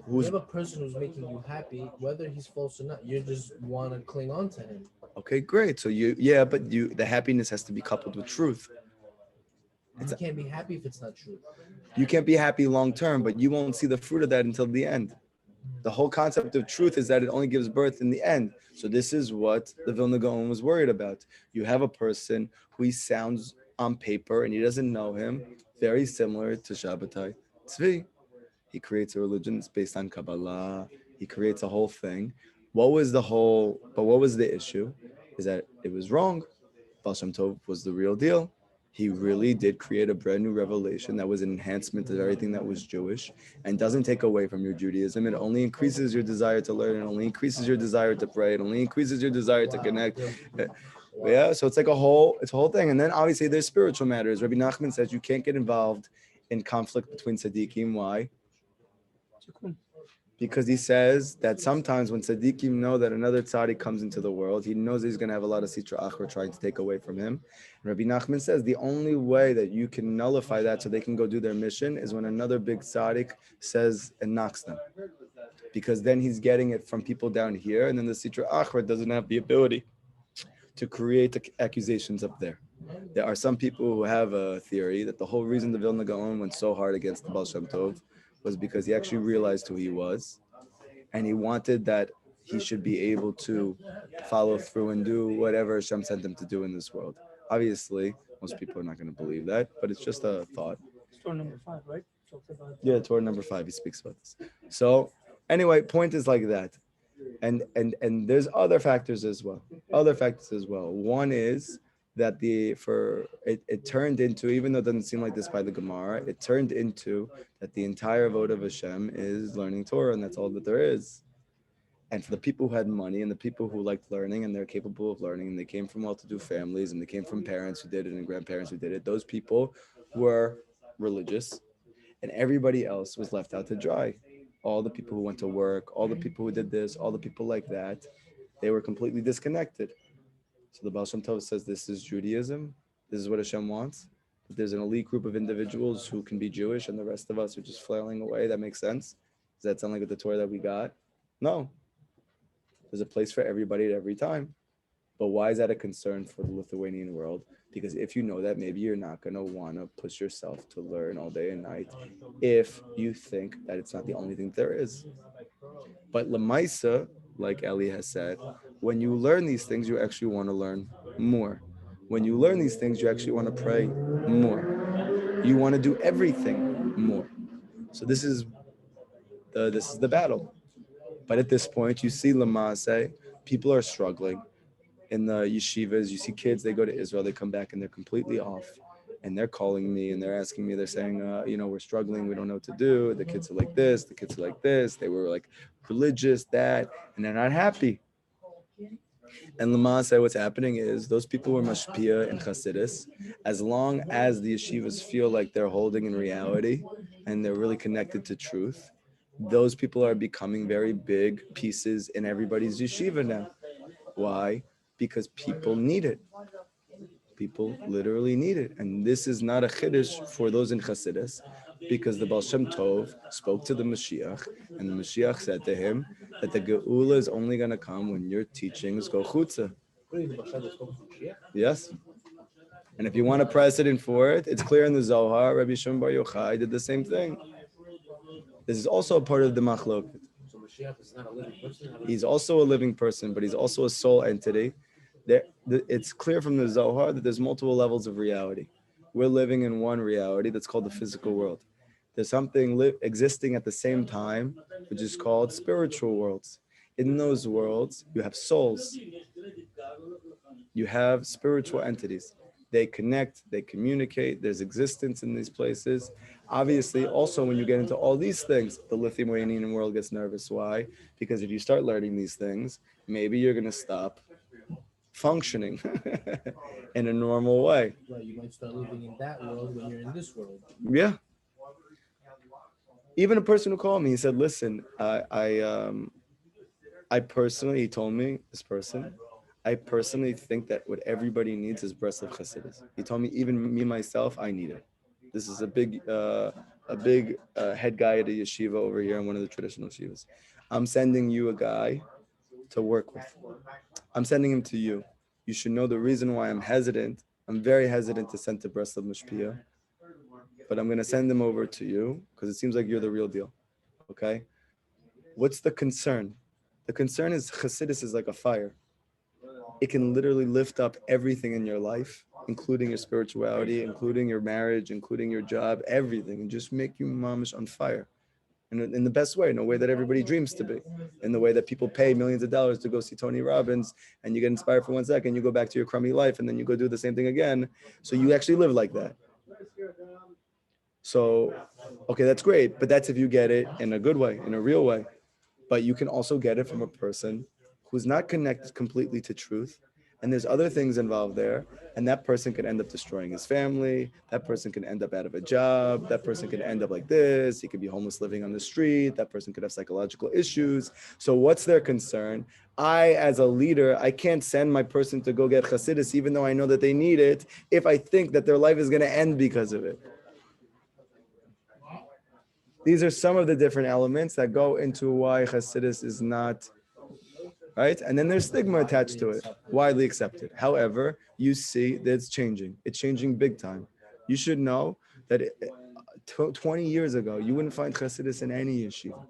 who's have a person who's making you happy, whether he's false or not. You just want to cling on to him. okay, great. So but the happiness has to be coupled with truth. You can't be happy if it's not true. You can't be happy long term, but you won't see the fruit of that until the end. The whole concept of truth is that it only gives birth in the end. So this is what the Vilna Gaon was worried about. You have a person who he sounds on paper and he doesn't know him, very similar to Shabbatai Tzvi. He creates a religion that's based on Kabbalah. He creates a whole thing. What was the issue? Is that it was wrong. Baal Shem Tov was the real deal. He really did create a brand new revelation that was an enhancement of everything that was Jewish and doesn't take away from your Judaism. It only increases your desire to learn. It only increases your desire to pray. It only increases your desire to connect. Yeah, so it's like a whole thing. And then obviously there's spiritual matters. Rabbi Nachman says you can't get involved in conflict between tzaddikim. Why? Because he says that sometimes when tzaddikim know that another tzaddik comes into the world, he knows he's going to have a lot of sitra achra trying to take away from him. And Rabbi Nachman says the only way that you can nullify that so they can go do their mission is when another big tzaddik says and knocks them. Because then he's getting it from people down here, and then the sitra achra doesn't have the ability to create accusations up there. There are some people who have a theory that the whole reason the Vilna Gaon went so hard against the Baal Shem Tov was because he actually realized who he was, and he wanted that he should be able to follow through and do whatever Hashem sent him to do in this world. Obviously, most people are not going to believe that, but it's just a thought. Story number 5, right? Talked about Yeah, Torah number 5, he speaks about this. So anyway, point is like that. And there's other factors as well. One is that it turned into, even though it doesn't seem like this by the Gemara, it turned into that the entire vote of Hashem is learning Torah, and that's all that there is. And for the people who had money and the people who liked learning and they're capable of learning and they came from well-to-do families and they came from parents who did it and grandparents who did it, those people were religious, and everybody else was left out to dry. All the people who went to work, all the people who did this, all the people like that, they were completely disconnected. So the Baal Shem Tov says this is Judaism. This is what Hashem wants. But there's an elite group of individuals who can be Jewish and the rest of us are just flailing away. That makes sense? Does that sound like the Torah that we got? No. There's a place for everybody at every time. But why is that a concern for the Lithuanian world? Because if you know that, maybe you're not going to want to push yourself to learn all day and night if you think that it's not the only thing there is. But Lamaisa, like Eli has said, when you learn these things, you actually want to learn more. When you learn these things, you actually want to pray more. You want to do everything more. So this is the battle. But at this point, you see Lamase, people are struggling. In the yeshivas, you see kids, they go to Israel, they come back and they're completely off. And they're calling me and they're asking me, they're saying, we're struggling, we don't know what to do. The kids are like this, the kids are like this. They were like religious, that, and they're not happy. And Lama said what's happening is those people were mashpia and Chassidus. As long as the yeshivas feel like they're holding in reality and they're really connected to truth, those people are becoming very big pieces in everybody's yeshiva now. Why? Because people need it. People literally need it. And this is not a chiddush for those in Chassidus, because the Baal Shem Tov spoke to the Mashiach, and the Mashiach said to him that the Geula is only going to come when your teachings go chutza. Yes. And if you want a precedent for it, it's clear in the Zohar. Rabbi Shimon Bar Yochai did the same thing. This is also a part of the Machlok. So Mashiach is not a living person? He's also a living person, but he's also a soul entity. It's clear from the Zohar that there's multiple levels of reality. We're living in one reality that's called the physical world. There's something existing at the same time, which is called spiritual worlds. In those worlds, you have souls. You have spiritual entities. They connect, they communicate, there's existence in these places. Obviously, also when you get into all these things, the Lithuanian world gets nervous. Why? Because if you start learning these things, maybe you're going to stop functioning in a normal way. Right, you might start living in that world when you're in this world. Yeah. Even a person who called me, he said, listen, I personally, he told me, this person, I personally think that what everybody needs is Breslov Chassidus. He told me, even me myself, I need it. This is a big head guy at a yeshiva over here in one of the traditional yeshivas. I'm sending you a guy to work with. I'm sending him to you. You should know the reason why I'm hesitant. I'm very hesitant to send to Breslov Mishpia, but I'm going to send him over to you because it seems like you're the real deal. Okay? What's the concern? The concern is Chassidus is like a fire. It can literally lift up everything in your life, including your spirituality, including your marriage, including your job, everything, and just make you mamish on fire. And in the best way, in a way that everybody dreams to be, in the way that people pay millions of dollars to go see Tony Robbins, and you get inspired for 1 second, you go back to your crummy life, and then you go do the same thing again. So you actually live like that. So, okay, that's great, but that's if you get it in a good way, in a real way. But you can also get it from a person who's not connected completely to truth. And there's other things involved there. And that person could end up destroying his family. That person can end up out of a job. That person could end up like this. He could be homeless living on the street. That person could have psychological issues. So what's their concern? I, as a leader, I can't send my person to go get Chassidus, even though I know that they need it, if I think that their life is going to end because of it. These are some of the different elements that go into why Chassidus is not, right? And then there's stigma attached to it, widely accepted. However, you see that it's changing. It's changing big time. You should know that 20 years ago, you wouldn't find Chassidus in any yeshiva.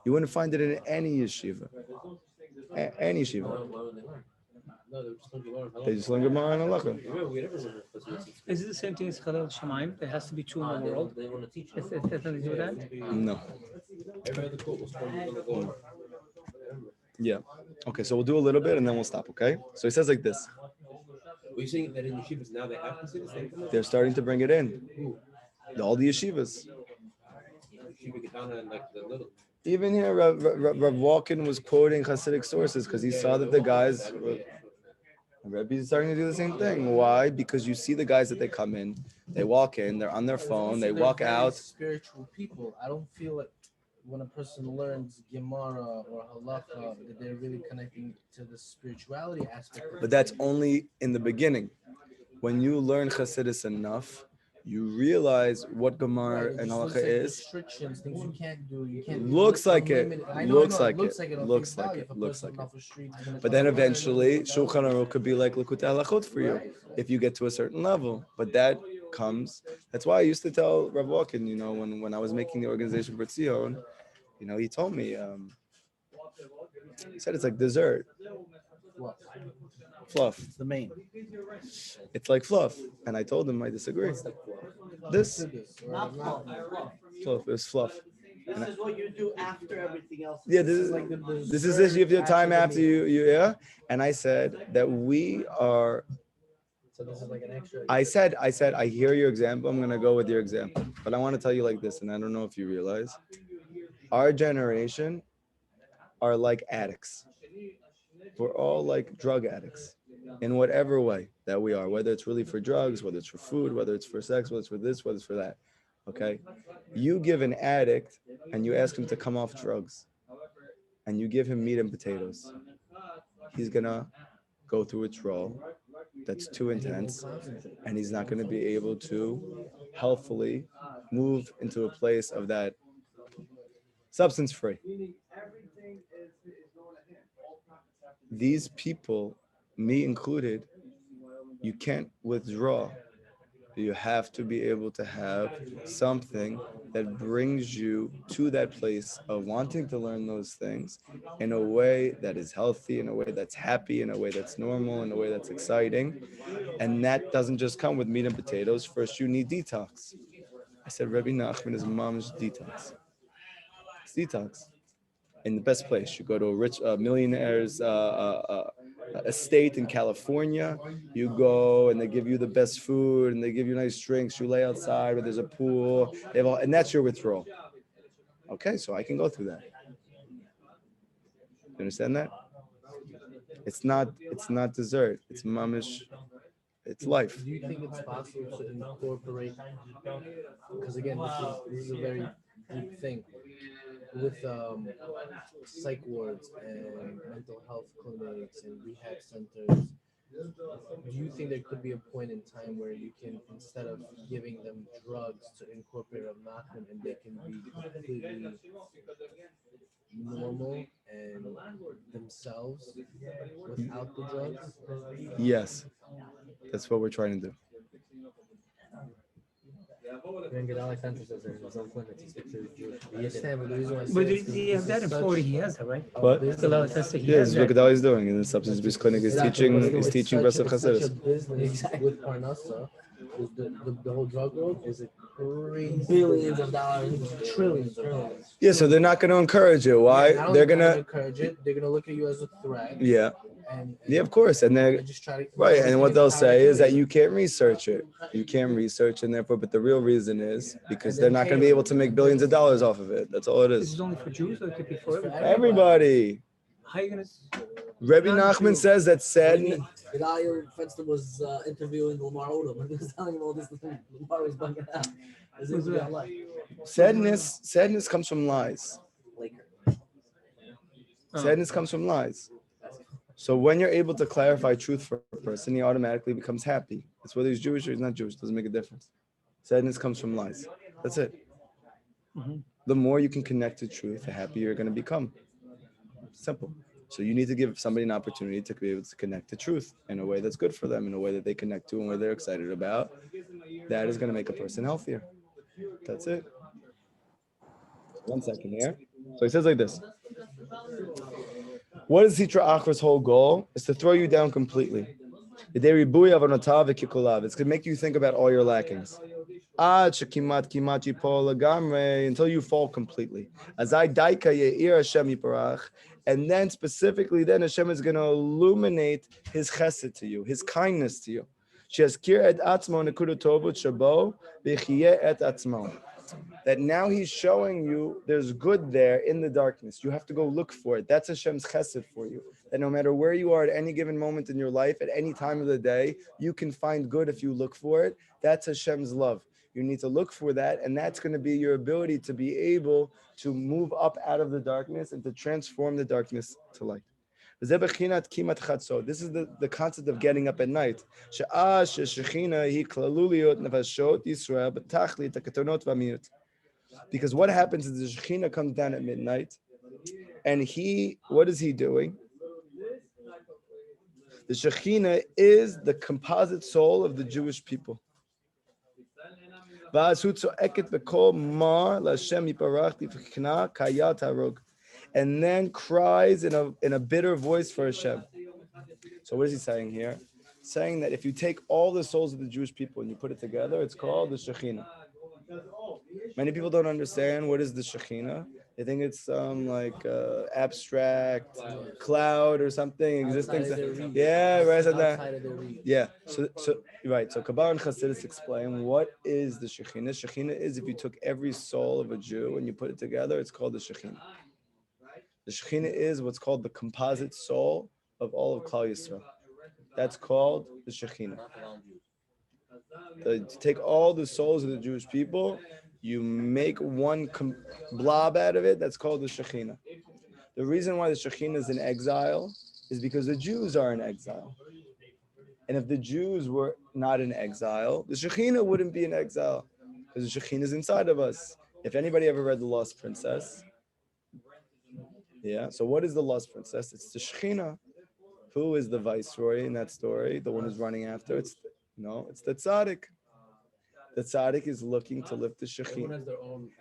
You wouldn't find it in any yeshiva. Any yeshiva. They just learn Gemara and Halachot. Is it the same thing as Chalel Shemaim? There has to be two in the world. They want to teach Is it nothing to do with that? No. Every other quote was from Yeah. Okay, so we'll do a little bit and then we'll stop, okay? So he says like this. Were you saying that in yeshivas now they have Chassidus? They're starting to bring it in. All the yeshivas. Yeshiva Gedana and like the little. Even here, Rav Walken was quoting Hasidic sources because he saw that the guys, Rabbi is starting to do the same thing. Why? Because you see the guys that they come in, they walk in, they're on their phone, they walk out. Spiritual people. I don't feel like when a person learns Gemara or Halacha that they're really connecting to the spirituality aspect. But that's only in the beginning. When you learn Chassidus enough, you realize what Gemara and Halacha is. Restrictions, things you can't do. You can't. Looks like it. Looks like it. on Looks face like value. it. If a Looks person like off the street is gonna But tell then you, eventually, Shulchan Aruch could be like Likutey Halachot for you if you get to a certain level. But that comes. That's why I used to tell Rav Walken, you know, when I was making the organization for Tzion, you know, he told me, he said it's like dessert. Fluff. It's the main. It's like fluff. And I told him I disagree. This fluff is fluff. This is what you do after everything else. Yeah, this is this. You have your time after you yeah. And I said that we are. So this is like an extra. I said, I hear your example. I'm gonna go with your example, but I want to tell you like this, and I don't know if you realize, our generation are like addicts. We're all like drug addicts, in whatever way that we are, whether it's really for drugs, whether it's for food, whether it's for sex, whether it's for this, whether it's for that. Okay, you give an addict and you ask him to come off drugs, and you give him meat and potatoes, he's gonna go through withdrawal. That's too intense, and he's not going to be able to healthfully move into a place of that substance free. These people, me included, you can't withdraw. You have to be able to have something that brings you to that place of wanting to learn those things in a way that is healthy, in a way that's happy, in a way that's normal, in a way that's exciting. And that doesn't just come with meat and potatoes. First, you need detox. I said, Rabbi Nachman is mom's detox. It's detox. In the best place. You go to a rich millionaire's estate in California. You go and they give you the best food and they give you nice drinks. You lay outside where there's a pool. They have all, and that's your withdrawal. Okay, so I can go through that. You understand that? It's not dessert. It's mamish. It's life. Do you think it's possible to incorporate? Because again, this is a very deep thing. with psych wards and mental health clinics and rehab centers, do you think there could be a point in time where you can, instead of giving them drugs, to incorporate a nachman and they can be completely normal and themselves without the drugs? Yes, that's what we're trying to do. Even Gedali Fenton says there's no limits. He sticks to his Jewish. I understand, but the reason why I say But this is he has that in Florida. He has that, right? What? Galal Testa, he Yeah, has this is what that. Gedali is doing in the substance abuse clinic. Is teaching Breslov Chassidus. Business with Parnassa, the whole drug world is a crazy Billions of dollars. trillions. Yeah, so they're not going to encourage it. Why? Not only They're not gonna. encourage it. They're gonna look at you as a threat. Yeah, And yeah, of course, and they're just try to right. And what they'll say is that you can't research it. You can't research, and therefore, but the real reason is because they're not going to be able to make billions of dollars off of it. That's all it This is. is only for Jews, or it could be for everybody. Everybody. How are you gonna? Rabbi Nachman says that said. Gedali Fenton was interviewing Lamar Odom and he was telling him all this. Lamar was bugging out. This is real life. Sadness comes from lies. Laker. Sadness comes from lies. So when you're able to clarify truth for a person, he automatically becomes happy. It's whether he's Jewish or he's not Jewish, doesn't make a difference. Sadness comes from lies. That's it. The more you can connect to truth, the happier you're going to become. Simple. So you need to give somebody an opportunity to be able to connect to truth in a way that's good for them, in a way that they connect to and where they're excited about. That is going to make a person healthier. That's it. 1 second here. So he says like this. What is Sitra Achra's whole goal? Is to throw you down completely. It's going to make you think about all your lackings. Until you fall completely. And then specifically, then Hashem is going to illuminate His chesed to you, His kindness to you. That now He's showing you there's good there in the darkness. You have to go look for it. That's Hashem's chesed for you. That no matter where you are at any given moment in your life, at any time of the day, you can find good if you look for it. That's Hashem's love. You need to look for that, and that's going to be your ability to be able to move up out of the darkness and to transform the darkness to light. This is the concept of getting up at night. Because what happens is the Shekhinah comes down at midnight, and what is he doing? The Shekhinah is the composite soul of the Jewish people. And then cries in a bitter voice for Hashem. So what is he saying here? Saying that if you take all the souls of the Jewish people and you put it together, it's called the Shekhinah. Many people don't understand what is the Shekhinah. They think it's some abstract cloud or something existing. Yeah, right. Yeah. So right. So Kabbalah and Chassidus explain what is the Shekhinah. Shekhinah is if you took every soul of a Jew and you put it together, it's called the Shekhinah. The Shekhinah is what's called the composite soul of all of Klal Yisrael. That's called the Shekhinah. To take all the souls of the Jewish people, you make one blob out of it, that's called the Shekhinah. The reason why the Shekhinah is in exile is because the Jews are in exile. And if the Jews were not in exile, the Shekhinah wouldn't be in exile because the Shekhinah is inside of us. If anybody ever read The Lost Princess, yeah, so what is the Lost Princess? It's the Shekhinah. Who is the viceroy in that story? The one who's running after? It's the tzaddik. The tzaddik is looking to lift the Shekhinah.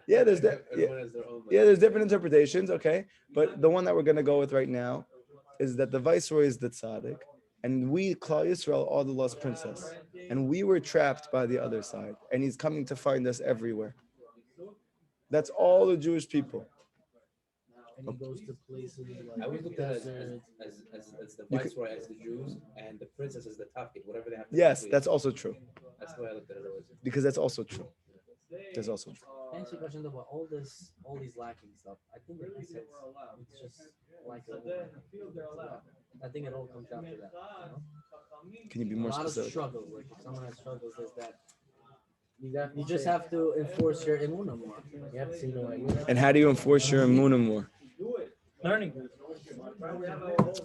There's different interpretations, okay? But the one that we're going to go with right now is that the viceroy is the tzaddik, and we, Klal Yisrael, are the lost princess. And we were trapped by the other side, and he's coming to find us everywhere. That's all the Jewish people. And he goes to places I always look at it as the viceroy as the Jews and the princess as the tafkid, whatever they have to do. Yes, that's also true. That's the way I looked at it always. Because that's also true. That's also true. Answer your question about all these lacking stuff. I think in essence, it's just like I think it all comes down to that. Can you be more a lot specific? of struggles. Like if someone has struggles, there's that You just have to enforce your emunah more. You have to say no. And how do you enforce your emunah more? Learning.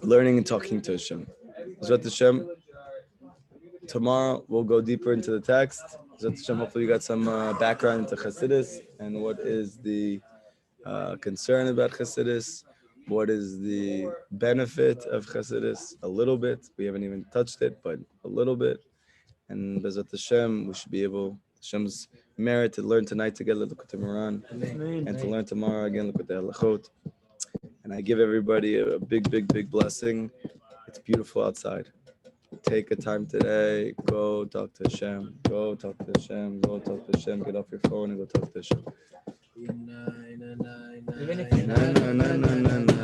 Learning and talking to Hashem. Zot Hashem. Tomorrow we'll go deeper into the text. Zot Hashem, hopefully you got some background into Chassidus and what is the concern about Chassidus, what is the benefit of Chassidus, a little bit. We haven't even touched it, but a little bit. And Bezat Hashem, we should be able, Hashem's merit to learn tonight together, Likutey Moran, and to learn tomorrow again, Likutey Halachot. And I give everybody a big, big, big blessing. It's beautiful outside. Take a time today, go talk to Hashem, go talk to Hashem, go talk to Hashem, get off your phone and go talk to Hashem. Even if you're not